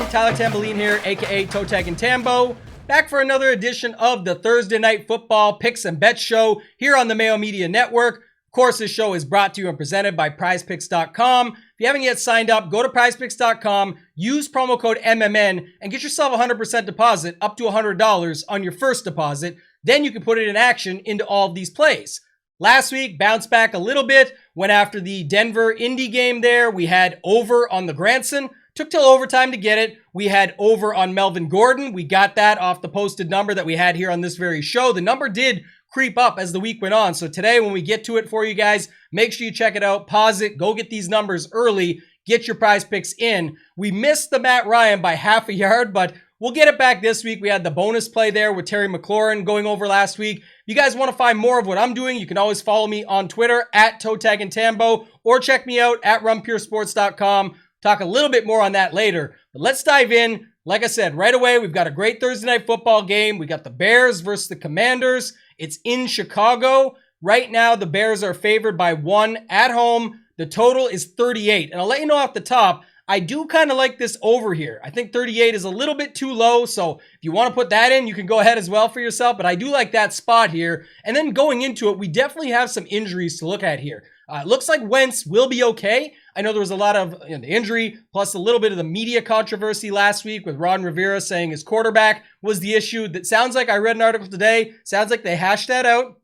Tyler Tamboline here, aka Toe Tag and Tambo, back for another edition of the Thursday Night Football Picks and Bets Show here on the Mayo Media Network. Of course, this show is brought to you and presented by PrizePicks.com. If you haven't yet signed up, go to PrizePicks.com, use promo code MMN, and get yourself a 100% deposit up to $100 on your first deposit. Then you can put it in action into all of these plays. Last week, bounced back a little bit, went after the Denver Indy game there. We had over on the Granson. Took till overtime to get it. We had over on Melvin Gordon. We got that off the posted number that we had here on this very show. The number did creep up as the week went on. So today, when we get to it for you guys, make sure you check it out, pause it, go get these numbers early, get your prize picks in. We missed the Matt Ryan by half a yard, but we'll get it back this week. We had the bonus play there with Terry McLaurin going over last week. If you guys want to find more of what I'm doing, you can always follow me on Twitter at ToeTagAndTambo or check me out at RunPureSports.com. Talk a little bit more on that later, but let's dive in. Like I said, right away, we've got a great Thursday night football game. We got the Bears versus the Commanders. It's in Chicago. Right now, the Bears are favored by 1 at home. The total is 38. And I'll let you know off the top, I do kind of like this over here. I think 38 is a little bit too low. So if you want to put that in, you can go ahead as well for yourself. But I do like that spot here. And then going into it, we definitely have some injuries to look at here. It looks like Wentz will be okay. I know there was a lot of the injury, plus a little bit of the media controversy last week with Ron Rivera saying his quarterback was the issue. That sounds like, I read an article today, sounds like they hashed that out.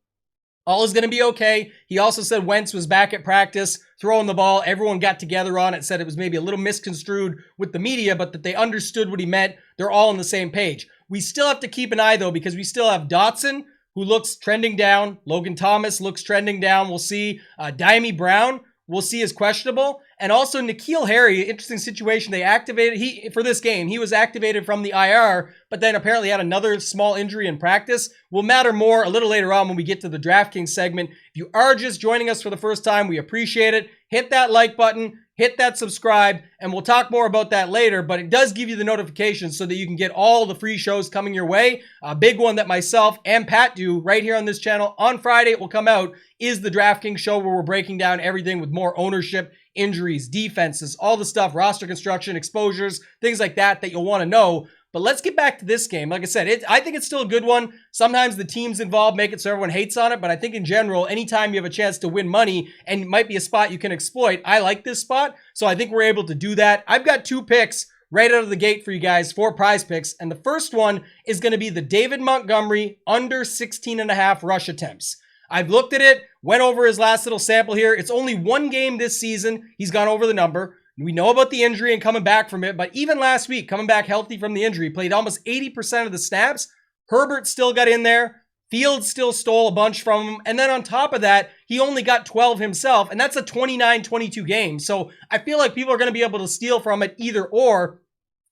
All is going to be okay. He also said Wentz was back at practice, throwing the ball. Everyone got together on it, said it was maybe a little misconstrued with the media, but that they understood what he meant. They're all on the same page. We still have to keep an eye, though, because we still have Dotson, who looks trending down. Logan Thomas looks trending down. We'll see. Diami Brown, we'll see, is questionable. And also N'Keal Harry, interesting situation. They activated, for this game, he was activated from the IR, but then apparently had another small injury in practice. Will matter more a little later on when we get to the DraftKings segment. If you are just joining us for the first time, we appreciate it. Hit that like button, hit that subscribe, and we'll talk more about that later, but it does give you the notifications so that you can get all the free shows coming your way. A big one that myself and Pat do right here on this channel on Friday, it will come out, is the DraftKings show where we're breaking down everything with more ownership, injuries, defenses, all the stuff, roster construction, exposures, things like that you'll want to know. But let's get back to this game. Like I said, I think it's still a good one. Sometimes the teams involved make it so everyone hates on it, but I think in general, anytime you have a chance to win money and it might be a spot you can exploit, I like this spot. So I think we're able to do that. I've got 2 picks right out of the gate for you guys for prize picks. And the first one is going to be the David Montgomery under 16.5 rush attempts. I've looked at it, went over his last little sample here. It's only 1 game this season. He's gone over the number. We know about the injury and coming back from it, but even last week, coming back healthy from the injury, played almost 80% of the snaps. Herbert still got in there. Fields still stole a bunch from him. And then on top of that, he only got 12 himself, and that's a 29-22 game. So I feel like people are going to be able to steal from it either or.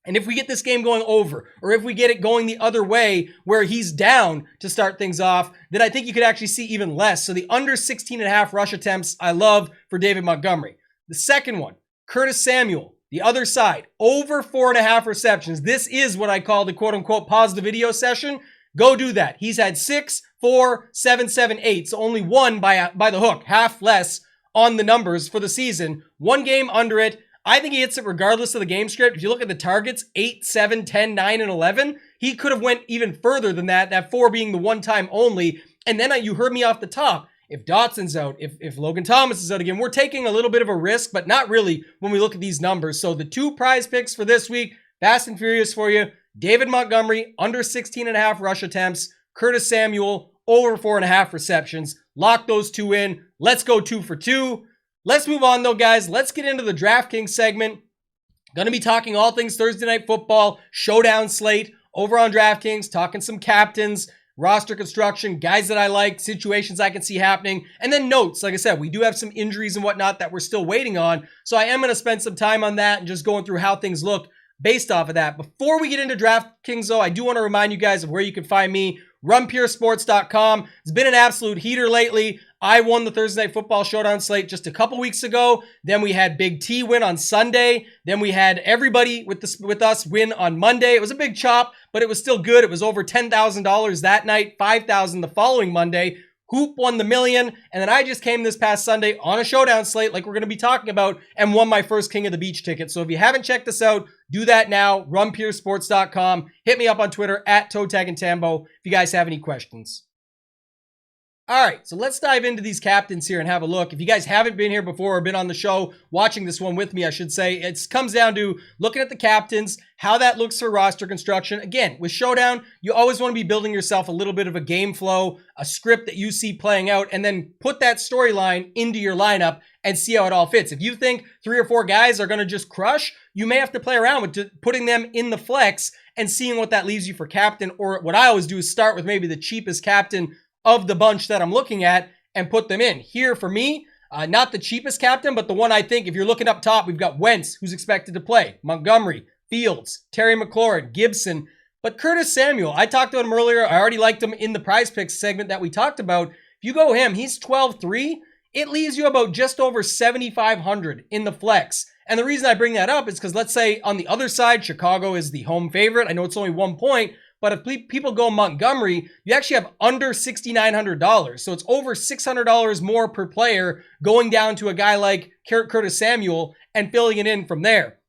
And if we get this game going over, or if we get it going the other way where he's down to start things off, then I think you could actually see even less. So the under 16.5 rush attempts, I love for David Montgomery. The second one, Curtis Samuel, the other side, over 4.5 receptions. This is what I call the quote-unquote pause the video session. Go do that. He's had 6, 4, 7, 7, 8. So only 1 by the hook, half less on the numbers for the season. 1 game under it. I think he hits it regardless of the game script. If you look at the targets, 8, 7, 10, 9, and 11, he could have went even further than that 4 being the one time only. And then you heard me off the top. If Dotson's out, if Logan Thomas is out again, we're taking a little bit of a risk, but not really when we look at these numbers. So the 2 prize picks for this week, fast and furious for you. David Montgomery, under 16.5 rush attempts. Curtis Samuel, over 4.5 receptions. Lock those 2 in. Let's go 2 for 2. Let's move on though, guys. Let's get into the DraftKings segment. Going to be talking all things Thursday Night Football, Showdown slate over on DraftKings, talking some captains, roster construction, guys that I like, situations I can see happening, and then notes. Like I said, we do have some injuries and whatnot that we're still waiting on, so I am going to spend some time on that and just going through how things look based off of that. Before we get into DraftKings, though, I do want to remind you guys of where you can find me, runpuresports.com. It's been an absolute heater lately. I won the Thursday Night Football Showdown slate just a couple weeks ago. Then we had Big T win on Sunday. Then we had everybody with us win on Monday. It was a big chop, but it was still good. It was over $10,000 that night, $5,000 the following Monday. Hoop won the million, and then I just came this past Sunday on a showdown slate like we're going to be talking about and won my first King of the Beach ticket. So if you haven't checked this out, do that now. RunPureSports.com. Hit me up on Twitter at ToeTagAndTambo if you guys have any questions. All right, so let's dive into these captains here and have a look. If you guys haven't been here before or been on the show, watching this one with me, I should say, it comes down to looking at the captains, how that looks for roster construction. Again, with Showdown, you always want to be building yourself a little bit of a game flow, a script that you see playing out, and then put that storyline into your lineup and see how it all fits. If you think 3 or 4 guys are going to just crush, you may have to play around with putting them in the flex and seeing what that leaves you for captain. Or what I always do is start with maybe the cheapest captain of the bunch that I'm looking at and put them in. Here for me, not the cheapest captain, but the one I think if you're looking up top, we've got Wentz, who's expected to play, Montgomery, Fields, Terry McLaurin, Gibson, but Curtis Samuel, I talked about him earlier. I already liked him in the PrizePicks segment that we talked about. If you go him, he's 12-3. It leaves you about just over 7,500 in the flex. And the reason I bring that up is because let's say on the other side, Chicago is the home favorite. I know it's only 1 point, but if people go Montgomery, you actually have under $6,900. So it's over $600 more per player going down to a guy like Curtis Samuel and filling it in from there.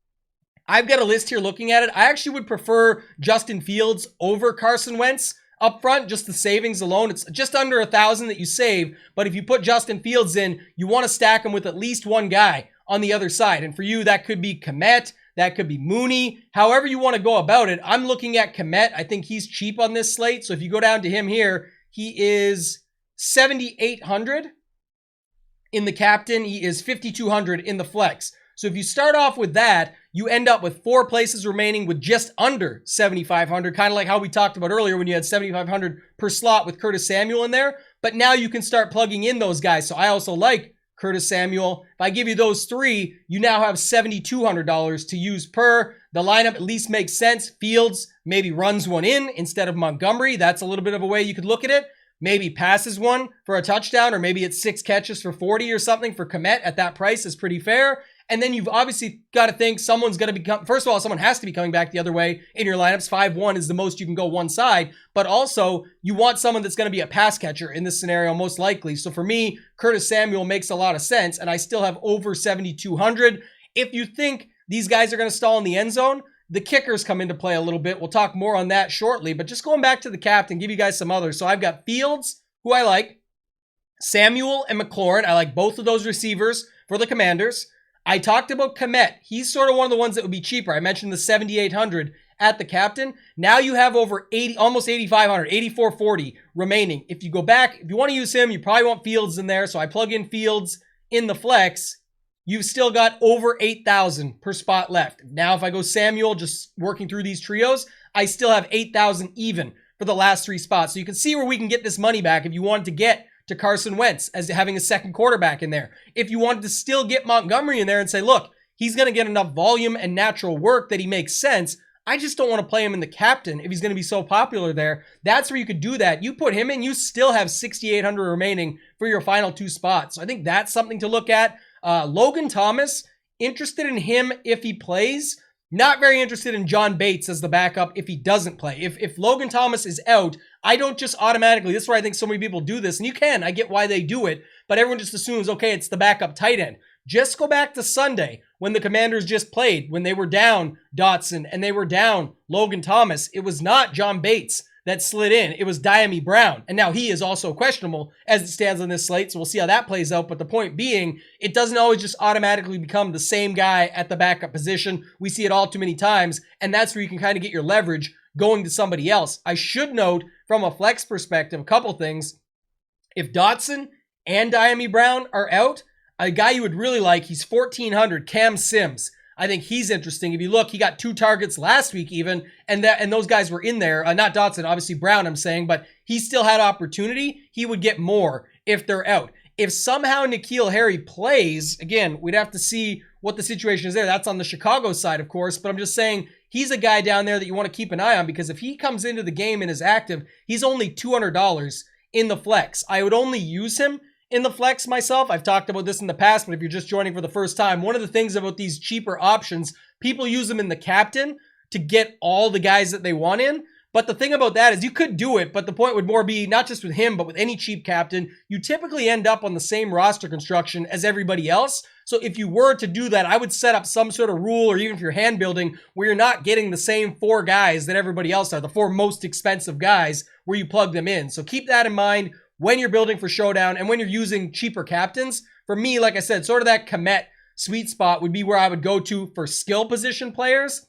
I've got a list here looking at it. I actually would prefer Justin Fields over Carson Wentz up front, just the savings alone. It's just under $1,000 that you save. But if you put Justin Fields in, you want to stack him with at least one guy on the other side. And for you, that could be Kmet. That could be Mooney. However you want to go about it, I'm looking at Kmet. I think he's cheap on this slate. So if you go down to him here, he is 7,800 in the captain. He is 5,200 in the flex. So if you start off with that, you end up with 4 places remaining with just under 7,500, kind of like how we talked about earlier when you had 7,500 per slot with Curtis Samuel in there. But now you can start plugging in those guys. So I also like Curtis Samuel. If I give you those 3, you now have $7,200 to use per. The lineup at least makes sense. Fields maybe runs one in instead of Montgomery. That's a little bit of a way you could look at it. Maybe passes one for a touchdown, or maybe it's 6 catches for 40 or something for Kmet at that price is pretty fair. And then you've obviously got to think someone's going to become, first of all, someone has to be coming back the other way in your lineups. 5-1 is the most you can go one side, but also you want someone that's going to be a pass catcher in this scenario, most likely. So for me, Curtis Samuel makes a lot of sense, and I still have over 7,200. If you think these guys are going to stall in the end zone, the kickers come into play a little bit. We'll talk more on that shortly, but just going back to the captain, give you guys some others. So I've got Fields, who I like, Samuel and McLaurin. I like both of those receivers for the Commanders. I talked about Kmet. He's sort of one of the ones that would be cheaper. I mentioned the 7,800 at the captain. Now you have over 80, almost 8,500, 8,440 remaining. If you go back, if you want to use him, you probably want Fields in there. So I plug in Fields in the flex. You've still got over 8,000 per spot left. Now, if I go Samuel, just working through these trios, I still have 8,000 even for the last 3 spots. So you can see where we can get this money back if you wanted to get to Carson Wentz as having a second quarterback in there. If you wanted to still get Montgomery in there and say, look, he's going to get enough volume and natural work that he makes sense. I just don't want to play him in the captain if he's going to be so popular there. That's where you could do that. You put him in, you still have 6,800 remaining for your final 2 spots. So I think that's something to look at. Logan Thomas, interested in him if he plays. Not very interested in John Bates as the backup if he doesn't play. If Logan Thomas is out, I don't just automatically, this is where I think so many people do this, and you can, I get why they do it, but everyone just assumes, okay, it's the backup tight end. Just go back to Sunday when the Commanders just played, when they were down Dotson and they were down Logan Thomas. It was not John Bates that slid in. It was Diami Brown. And now he is also questionable as it stands on this slate, so we'll see how that plays out. But the point being, it doesn't always just automatically become the same guy at the backup position. We see it all too many times, and that's where you can kind of get your leverage going to somebody else. I should note from a flex perspective, a couple things. If Dotson and Diami Brown are out, a guy you would really like, he's 1,400, Cam Sims. I think he's interesting. If you look, he got 2 targets last week even, and those guys were in there. Not Dotson, obviously Brown, I'm saying, but he still had opportunity. He would get more if they're out. If somehow N'Keal Harry plays, again, we'd have to see what the situation is there. That's on the Chicago side, of course, but I'm just saying he's a guy down there that you want to keep an eye on, because if he comes into the game and is active, he's only $200 in the flex. I would only use him in the flex myself. I've talked about this in the past, but if you're just joining for the first time, one of the things about these cheaper options, people use them in the captain to get all the guys that they want in. But the thing about that is you could do it, but the point would more be not just with him, but with any cheap captain, you typically end up on the same roster construction as everybody else. So if you were to do that, I would set up some sort of rule, or even if you're hand building, where you're not getting the same 4 guys that everybody else are, the 4 most expensive guys, where you plug them in. So keep that in mind when you're building for Showdown and when you're using cheaper captains. For me, like I said, sort of that Komet sweet spot would be where I would go to for skill position players.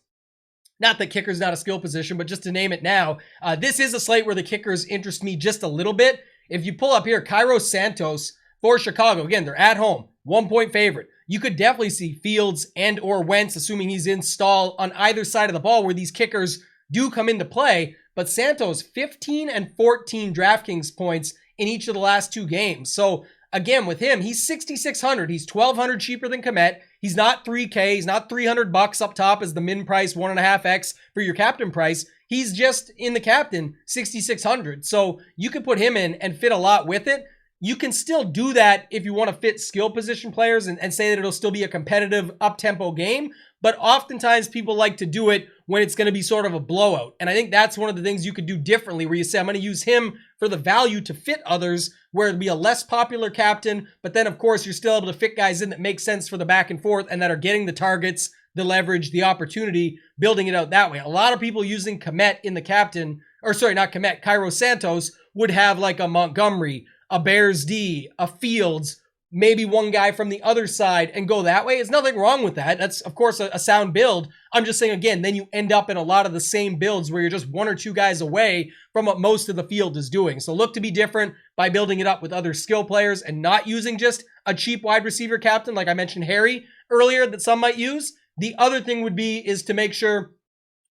Not that kicker's not a skill position, but just to name it now, this is a slate where the kickers interest me just a little bit. If you pull up here, Cairo Santos for Chicago, again, they're at home, 1-point favorite. You could definitely see Fields and or Wentz, assuming he's in stall, on either side of the ball where these kickers do come into play. But Santos, 15 and 14 DraftKings points in each of the last 2 games. So again, with him, he's 6,600. He's 1,200 cheaper than Komet. He's not $3K. He's not $300 up top as the min price, 1.5x for your captain price. He's just in the captain, 6,600. So you could put him in and fit a lot with it. You can still do that if you want to fit skill position players and say that it'll still be a competitive up-tempo game. But oftentimes people like to do it when it's going to be sort of a blowout. And I think that's one of the things you could do differently, where you say, I'm going to use him for the value to fit others, where it'll be a less popular captain. But then, of course, you're still able to fit guys in that make sense for the back and forth and that are getting the targets, the leverage, the opportunity, building it out that way. A lot of people using Komet in the captain, or sorry, not Komet, Cairo Santos would have like a Montgomery, a Bears D, a Fields, maybe one guy from the other side and go that way. There's nothing wrong with that. That's, of course, a sound build. I'm just saying, again, then you end up in a lot of the same builds where you're just 1 or 2 guys away from what most of the field is doing. So look to be different by building it up with other skill players and not using just a cheap wide receiver captain, like I mentioned Harry earlier, that some might use. The other thing would be is to make sure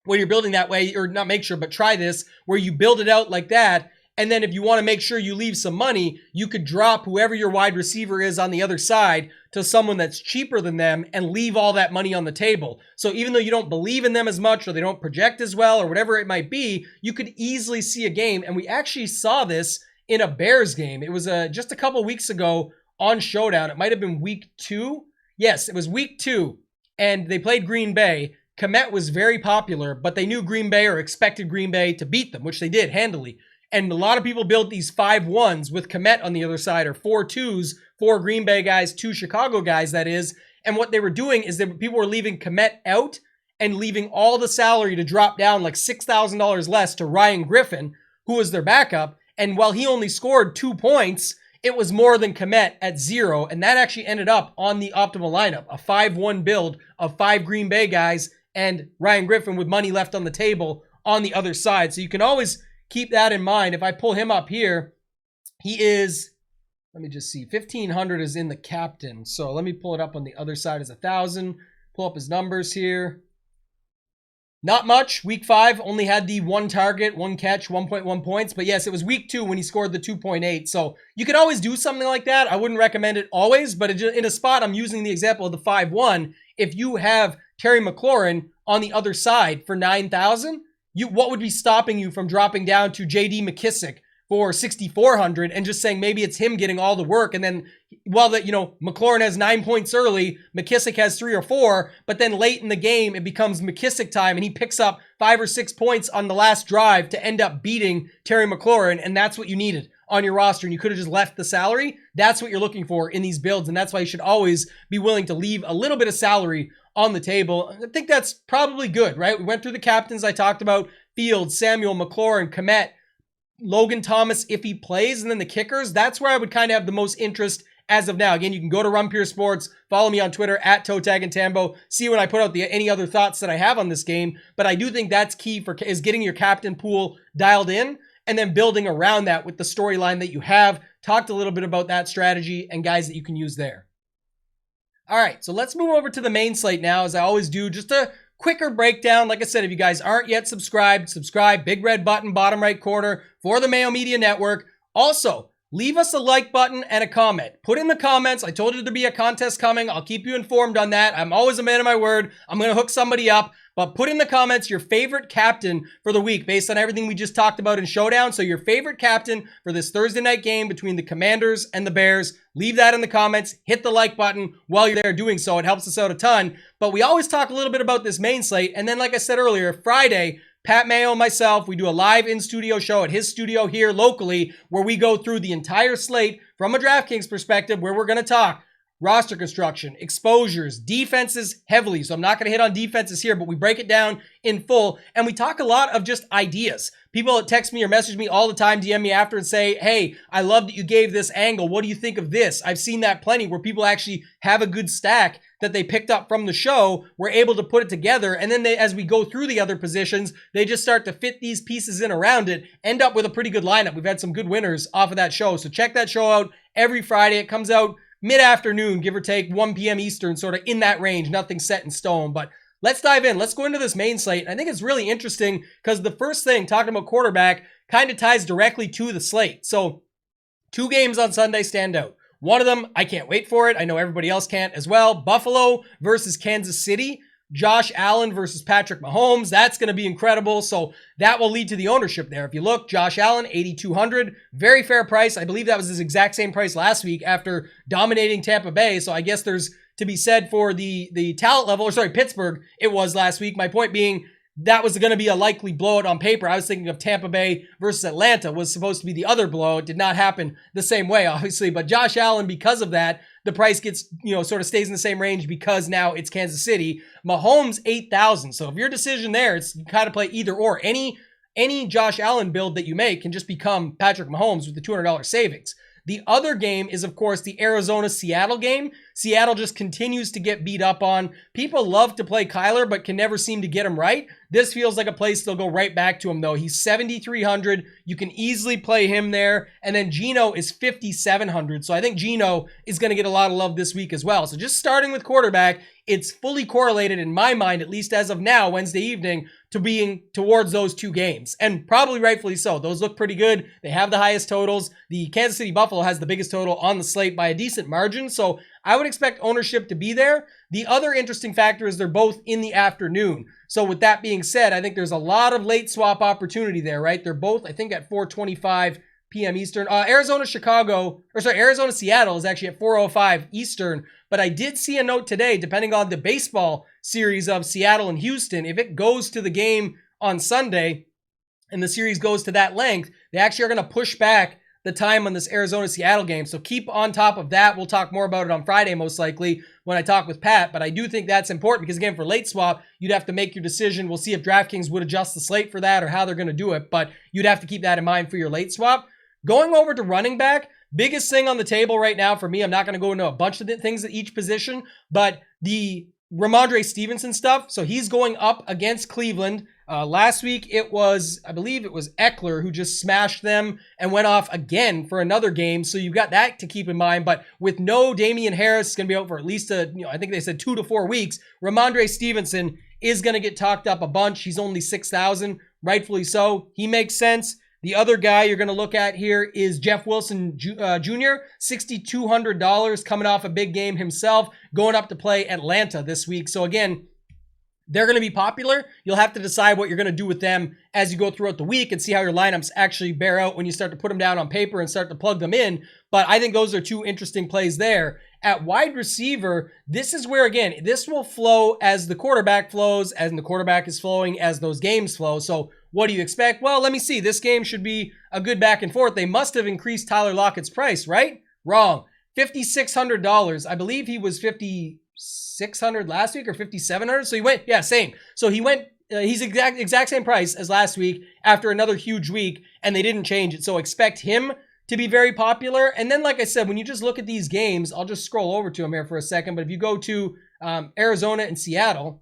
when you're building that way, or not make sure, but try this, where you build it out like that. And then if you want to make sure you leave some money, you could drop whoever your wide receiver is on the other side to someone that's cheaper than them and leave all that money on the table. So even though you don't believe in them as much, or they don't project as well, or whatever it might be, you could easily see a game. And we actually saw this in a Bears game. It was just a couple weeks ago on Showdown. It might have been week 2. Yes, it was week 2. And they played Green Bay. Komet was very popular, but they knew Green Bay, or expected Green Bay to beat them, which they did handily. And a lot of people built these 5-1s with Komet on the other side, or 4-2s, 4 Green Bay guys, 2 Chicago guys, that is. And what they were doing is that people were leaving Komet out and leaving all the salary to drop down like $6,000 less to Ryan Griffin, who was their backup. And while he only scored 2 points, it was more than Komet at 0. And that actually ended up on the optimal lineup, a 5-1 build of 5 Green Bay guys and Ryan Griffin with money left on the table on the other side. So you can always keep that in mind. If I pull him up here, he is, let me just see, 1,500 is in the captain. So let me pull it up on the other side as 1,000. Pull up his numbers here. Not much. Week 5 only had the 1 target, 1 catch, 1.1 points. But yes, it was week 2 when he scored the 2.8. So you could always do something like that. I wouldn't recommend it always, but in a spot, I'm using the example of the 5-1. If you have Terry McLaurin on the other side for 9,000, what would be stopping you from dropping down to J.D. McKissick for 6,400 and just saying maybe it's him getting all the work, and then while McLaurin has 9 points early, McKissick has 3 or 4, but then late in the game it becomes McKissick time and he picks up 5 or 6 points on the last drive to end up beating Terry McLaurin, and that's what you needed on your roster, and you could have just left the salary. That's what you're looking for in these builds, and that's why you should always be willing to leave a little bit of salary on the table. I think that's probably good, right? We went through the captains. I talked about Fields, Samuel, McLaurin, Komet, Logan Thomas if he plays, and then the kickers. That's where I would kind of have the most interest as of now. Again, you can go to Run Pure Sports, follow me on Twitter at @ToeTagAndTambo, see when I put out any other thoughts that I have on this game. But I do think that's key is getting your captain pool dialed in and then building around that with the storyline that you have. Talked a little bit about that strategy and guys that you can use there. All right, so let's move over to the main slate now, as I always do. Just a quicker breakdown. Like I said, if you guys aren't yet subscribed, subscribe. Big red button, bottom right corner for the Mayo Media Network. Also, leave us a like button and a comment. Put in the comments. I told you there'd be a contest coming. I'll keep you informed on that. I'm always a man of my word. I'm going to hook somebody up. But put in the comments your favorite captain for the week based on everything we just talked about in Showdown. So your favorite captain for this Thursday night game between the Commanders and the Bears. Leave that in the comments. Hit the like button while you're there doing so. It helps us out a ton. But we always talk a little bit about this main slate. And then, like I said earlier, Friday, Pat Mayo and myself, we do a live in-studio show at his studio here locally where we go through the entire slate from a DraftKings perspective, where we're going to talk roster construction, exposures, defenses heavily. So I'm not going to hit on defenses here, but we break it down in full. And we talk a lot of just ideas. People that text me or message me all the time, DM me after and say, hey, I love that you gave this angle. What do you think of this? I've seen that plenty where people actually have a good stack that they picked up from the show. We're able to put it together. And then as we go through the other positions, they just start to fit these pieces in around it, end up with a pretty good lineup. We've had some good winners off of that show. So check that show out every Friday. It comes out mid-afternoon, give or take 1 p.m. Eastern, sort of in that range, nothing set in stone. But let's dive in. Let's go into this main slate. I think it's really interesting because the first thing, talking about quarterback, kind of ties directly to the slate. So 2 games on Sunday stand out. One of them, I can't wait for it. I know everybody else can't as well. Buffalo versus Kansas City. Josh Allen versus Patrick Mahomes. That's going to be incredible. So that will lead to the ownership there. If you look, Josh Allen, 8,200, very fair price. I believe that was his exact same price last week after dominating Tampa Bay. So I guess there's to be said for the talent level, or sorry, Pittsburgh, it was last week. My point being, that was going to be a likely blowout on paper. I was thinking of Tampa Bay versus Atlanta was supposed to be the other blowout. It did not happen the same way, obviously. But Josh Allen, because of that, the price gets, sort of stays in the same range because now it's Kansas City. Mahomes, 8,000. So if your decision there, it's you kind of play either or. Any Josh Allen build that you make can just become Patrick Mahomes with the $200 savings. The other game is, of course, the Arizona-Seattle game. Seattle just continues to get beat up on. People love to play Kyler, but can never seem to get him right. This feels like a place they'll go right back to him, though. He's 7,300. You can easily play him there. And then Geno is 5,700. So I think Geno is going to get a lot of love this week as well. So just starting with quarterback, it's fully correlated in my mind, at least as of now, Wednesday evening, to being towards those 2 games. And probably rightfully so. Those look pretty good. They have the highest totals. The Kansas City Buffalo has the biggest total on the slate by a decent margin. So I would expect ownership to be there. The other interesting factor is they're both in the afternoon. So with that being said, I think there's a lot of late swap opportunity there, right? They're both, I think, at 4:25 p.m. Eastern. Arizona-Seattle is actually at 4:05 Eastern. But I did see a note today, depending on the baseball series of Seattle and Houston, if it goes to the game on Sunday and the series goes to that length, they actually are going to push back the time on this Arizona-Seattle game. So keep on top of that. We'll talk more about it on Friday, most likely, when I talk with Pat. But I do think that's important because, again, for late swap, you'd have to make your decision. We'll see if DraftKings would adjust the slate for that or how they're going to do it. But you'd have to keep that in mind for your late swap. Going over to running back, biggest thing on the table right now for me, I'm not going to go into a bunch of things at each position, but the Ramondre Stevenson stuff. So he's going up against Cleveland. Last week, I believe it was Eckler who just smashed them and went off again for another game. So you've got that to keep in mind. But with no Damian Harris, going to be out for at least I think they said 2 to 4 weeks. Ramondre Stevenson is going to get talked up a bunch. He's only 6,000, rightfully so. He makes sense. The other guy you're going to look at here is Jeff Wilson Jr., $6,200 coming off a big game himself, going up to play Atlanta this week. So again, they're going to be popular. You'll have to decide what you're going to do with them as you go throughout the week and see how your lineups actually bear out when you start to put them down on paper and start to plug them in. But I think those are 2 interesting plays there. At wide receiver, this is where, again, this will flow as the quarterback flows, and the quarterback is flowing as those games flow. So what do you expect? Well, let me see. This game should be a good back and forth. They must have increased Tyler Lockett's price, right? Wrong. $5,600. I believe he was $5,600 last week or $5,700. So he went, same. So he went, he's exact same price as last week after another huge week, and they didn't change it. So expect him to be very popular. And then, like I said, when you just look at these games, I'll just scroll over to them here for a second. But if you go to Arizona and Seattle,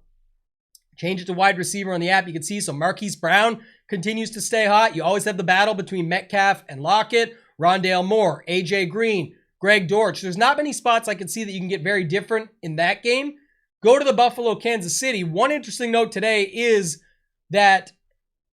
change it to wide receiver on the app, you can see. So Marquise Brown continues to stay hot. You always have the battle between Metcalf and Lockett, Rondale Moore, AJ Green, Greg Dortch. There's not many spots I can see that you can get very different in that game. Go to the Buffalo, Kansas City. One interesting note today is that,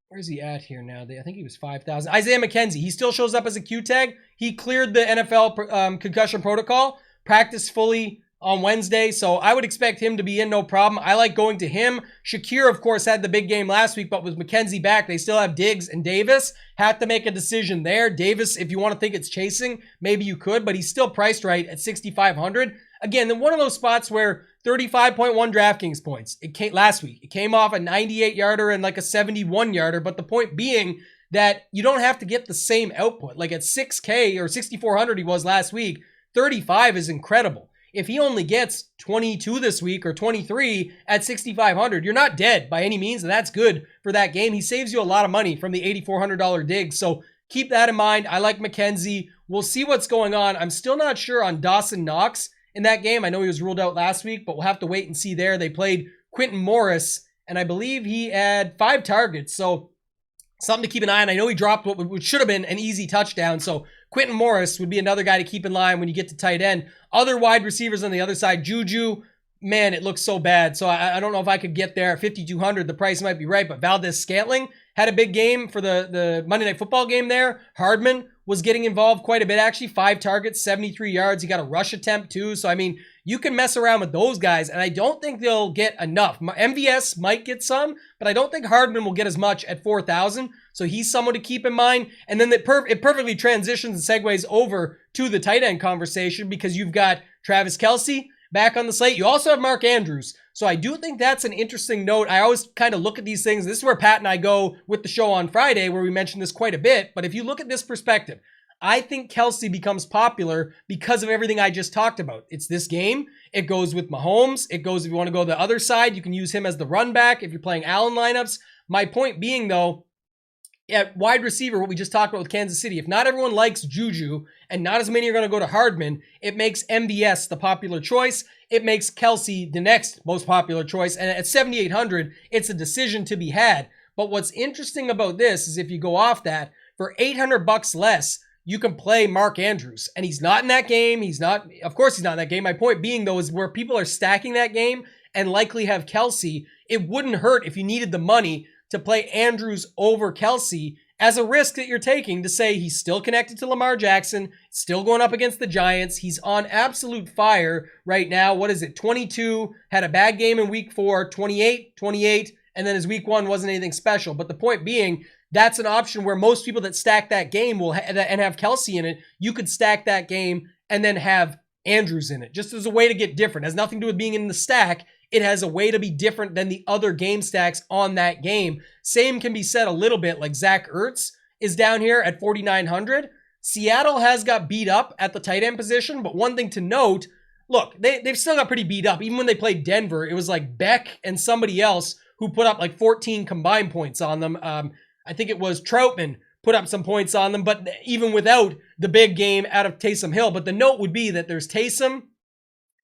where's he at here now? I think he was 5,000. Isaiah McKenzie, he still shows up as a Q tag. He cleared the NFL concussion protocol, practiced fully on Wednesday, so I would expect him to be in no problem. I like going to him. Shakir, of course, had the big game last week, but with McKenzie back, they still have Diggs and Davis. Have to make a decision there. Davis, if you want to think it's chasing, maybe you could, but he's still priced right at 6,500. Again, then one of those spots where 35.1 DraftKings points. It came last week. It came off a 98 yarder and like a 71 yarder. But the point being that you don't have to get the same output. Like at 6K or 6,400 he was last week, 35 is incredible. If he only gets 22 this week or 23 at 6,500, you're not dead by any means, and that's good for that game. He saves you a lot of money from the $8,400 dig, so keep that in mind. I like McKenzie. We'll see what's going on. I'm still not sure on Dawson Knox in that game. I know he was ruled out last week, but we'll have to wait and see there. They played Quentin Morris, and I believe he had 5 targets, so something to keep an eye on. I know he dropped what should have been an easy touchdown, so Quentin Morris would be another guy to keep in line when you get to tight end. Other wide receivers on the other side, Juju, man, it looks so bad. So I don't know if I could get there at 5,200. The price might be right, but Valdez-Scantling had a big game for the Monday Night Football game there. Hardman was getting involved quite a bit, actually. 5 targets, 73 yards. He got a rush attempt, too. So, I mean, you can mess around with those guys, and I don't think they'll get enough. MVS might get some, but I don't think Hardman will get as much at 4,000. So he's someone to keep in mind. And then it perfectly transitions and segues over to the tight end conversation because you've got Travis Kelce back on the slate. You also have Mark Andrews. So I do think that's an interesting note. I always kind of look at these things. This is where Pat and I go with the show on Friday, where we mentioned this quite a bit. But if you look at this perspective, I think Kelce becomes popular because of everything I just talked about. It's this game. It goes with Mahomes. It goes, if you want to go the other side, you can use him as the run back if you're playing Allen lineups. My point being, though, at wide receiver, what we just talked about with Kansas City, if not everyone likes Juju and not as many are going to go to Hardman, it makes MVS the popular choice. It makes Kelce the next most popular choice. And at 7,800, it's a decision to be had. But what's interesting about this is if you go off that, for $800 less, you can play Mark Andrews. And he's not in that game. Of course he's not in that game. My point being, though, is where people are stacking that game and likely have Kelce, it wouldn't hurt if you needed the money to play Andrews over Kelce as a risk that you're taking to say he's still connected to Lamar Jackson, still going up against the Giants. He's on absolute fire right now. What is it? 22, had a bad game in week 4, 28, and then his week 1 wasn't anything special. But the point being, that's an option where most people that stack that game will and have Kelce in it, you could stack that game and then have Andrews in it, just as a way to get different. It has nothing to do with being in the stack. It has a way to be different than the other game stacks on that game. Same can be said a little bit, like Zach Ertz is down here at 4,900. Seattle has got beat up at the tight end position, but one thing to note, look, they've still got pretty beat up. Even when they played Denver, it was like Beck and somebody else who put up like 14 combined points on them. I think it was Troutman put up some points on them, but even without the big game out of Taysom Hill. But the note would be that there's Taysom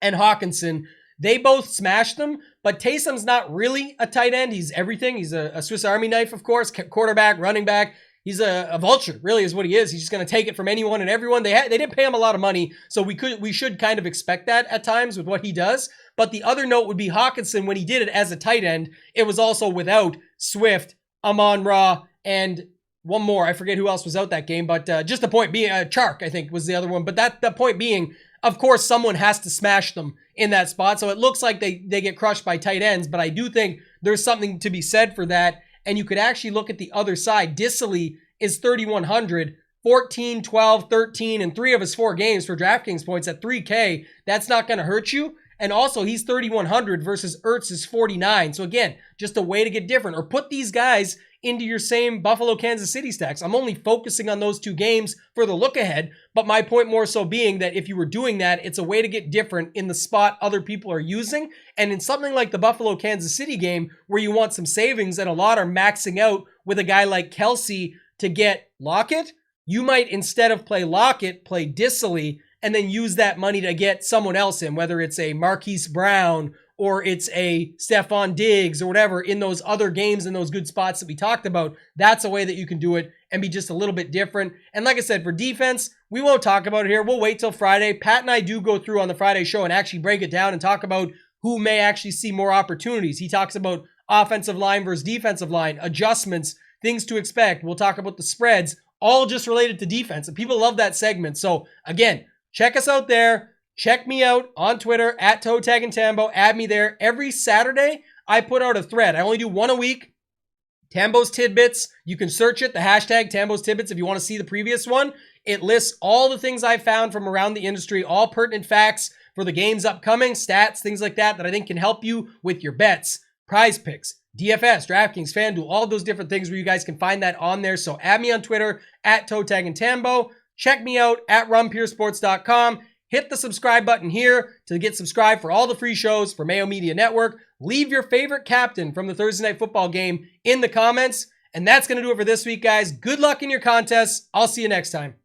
and Hawkinson. They both smashed them, but Taysom's not really a tight end. He's everything. He's a Swiss Army knife, of course, quarterback, running back. He's a vulture, really is what he is. He's just going to take it from anyone and everyone. They didn't pay him a lot of money, so we should kind of expect that at times with what he does. But the other note would be Hawkinson, when he did it as a tight end, it was also without Swift, Amon-Ra, and one more. I forget who else was out that game, but just the point being, Chark, I think, was the other one. But the point being, of course, someone has to smash them in that spot. So it looks like they get crushed by tight ends, but I do think there's something to be said for that. And you could actually look at the other side. Dissly is 3,100, 14, 12, 13, and 3 of his 4 games for DraftKings points at 3K. That's not going to hurt you. And also, he's 3,100 versus Ertz is 49. So again, just a way to get different. Or put these guys into your same Buffalo, Kansas City stacks. I'm only focusing on those 2 games for the look ahead, but my point more so being that if you were doing that, it's a way to get different in the spot other people are using. And in something like the Buffalo, Kansas City game, where you want some savings and a lot are maxing out with a guy like Kelce to get Lockett, you might, instead of play Lockett, play Dissly and then use that money to get someone else in, whether it's a Marquise Brown or it's a Stephon Diggs or whatever in those other games in those good spots that we talked about. That's a way that you can do it and be just a little bit different. And like I said, for defense, we won't talk about it here. We'll wait till Friday. Pat and I do go through on the Friday show and actually break it down and talk about who may actually see more opportunities. He talks about offensive line versus defensive line, adjustments, things to expect. We'll talk about the spreads, all just related to defense. And people love that segment. So again, check us out there. Check me out on Twitter at @ToeTaggingTambo. Add me there. Every Saturday, I put out a thread. I only do one a week. Tambo's Tidbits. You can search it, the hashtag Tambo's Tidbits, if you want to see the previous one. It lists all the things I found from around the industry, all pertinent facts, for the games upcoming, stats, things like that I think can help you with your bets. PrizePicks, DFS, DraftKings, FanDuel, all those different things where you guys can find that on there. So add me on Twitter at ToeTagAndTambo. Check me out at RunPureSports.com. Hit the subscribe button here to get subscribed for all the free shows for Mayo Media Network. Leave your favorite captain from the Thursday Night Football game in the comments. And that's going to do it for this week, guys. Good luck in your contests. I'll see you next time.